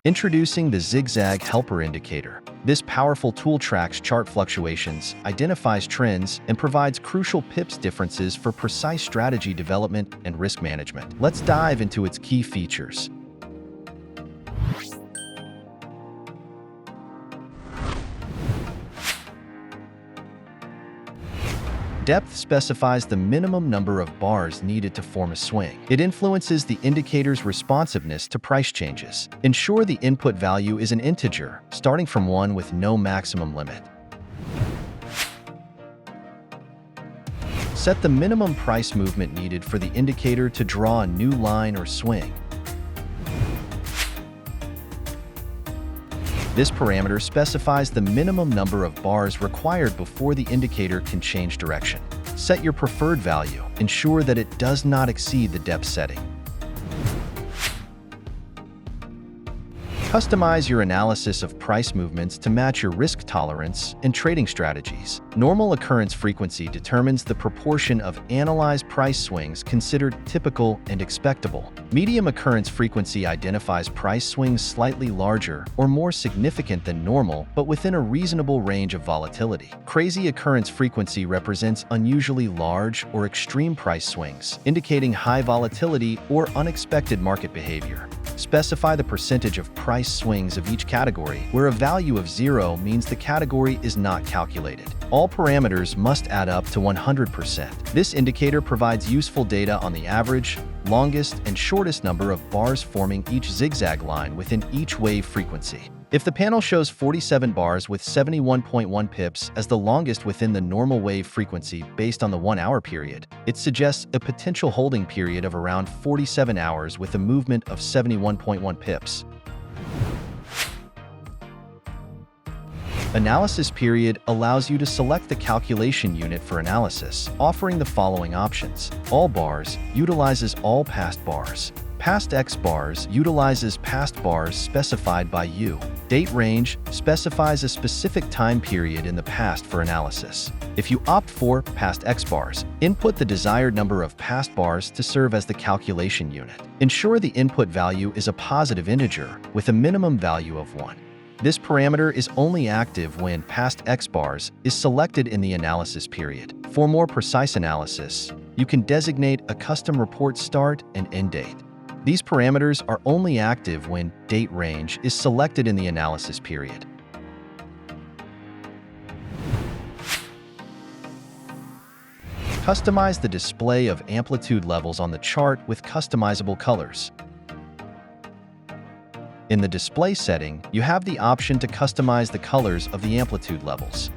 Introducing the ZigZag Helper Indicator. This powerful tool tracks chart fluctuations, identifies trends, and provides crucial pips differences for precise strategy development and risk management. Let's dive into its key features. Depth specifies the minimum number of bars needed to form a swing. It influences the indicator's responsiveness to price changes. Ensure the input value is an integer, starting from 1 with no maximum limit. Set the minimum price movement needed for the indicator to draw a new line or swing. This parameter specifies the minimum number of bars required before the indicator can change direction. Set your preferred value. Ensure that it does not exceed the depth setting. Customize your analysis of price movements to match your risk tolerance and trading strategies. Normal occurrence frequency determines the proportion of analyzed price swings considered typical and expectable. Medium occurrence frequency identifies price swings slightly larger or more significant than normal, but within a reasonable range of volatility. Crazy occurrence frequency represents unusually large or extreme price swings, indicating high volatility or unexpected market behavior. Specify the percentage of price swings of each category, where a value of 0 means the category is not calculated. All parameters must add up to 100%. This indicator provides useful data on the average, longest, and shortest number of bars forming each zigzag line within each wave frequency. If the panel shows 47 bars with 71.1 pips as the longest within the normal wave frequency based on the 1-hour period, it suggests a potential holding period of around 47 hours with a movement of 71.1 pips. Analysis period allows you to select the calculation unit for analysis, offering the following options. All bars utilizes all past bars. Past X bars utilizes past bars specified by you. Date range specifies a specific time period in the past for analysis. If you opt for past X bars, input the desired number of past bars to serve as the calculation unit. Ensure the input value is a positive integer with a minimum value of 1. This parameter is only active when past X bars is selected in the analysis period. For more precise analysis, you can designate a custom report start and end date. These parameters are only active when date range is selected in the analysis period. Customize the display of amplitude levels on the chart with customizable colors. In the display setting, you have the option to customize the colors of the amplitude levels.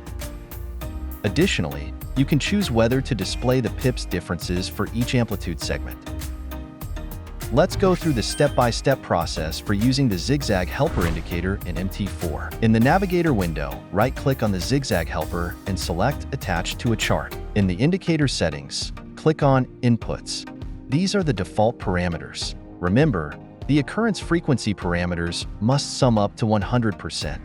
Additionally, you can choose whether to display the pips differences for each amplitude segment. Let's go through the step-by-step process for using the ZigZag Helper Indicator in MT4. In the Navigator window, right-click on the ZigZag Helper and select Attach to a Chart. In the Indicator settings, click on Inputs. These are the default parameters. Remember, the occurrence frequency parameters must sum up to 100%.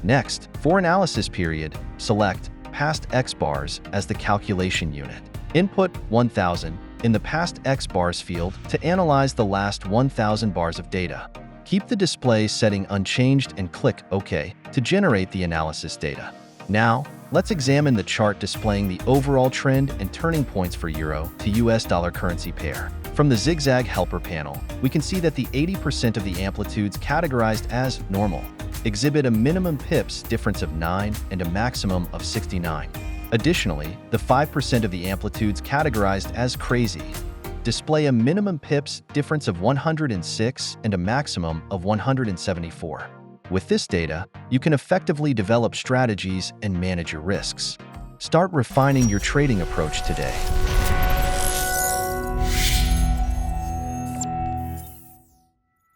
Next, for analysis period, select Past X bars as the calculation unit. Input 1000 in the Past X bars field to analyze the last 1000 bars of data. Keep the display setting unchanged and click OK to generate the analysis data. Now, let's examine the chart displaying the overall trend and turning points for Euro to US dollar currency pair. From the ZigZag Helper panel, we can see that the 80% of the amplitudes categorized as normal exhibit a minimum pips difference of 9 and a maximum of 69. Additionally, the 5% of the amplitudes categorized as crazy display a minimum pips difference of 106 and a maximum of 174. With this data, you can effectively develop strategies and manage your risks. Start refining your trading approach today.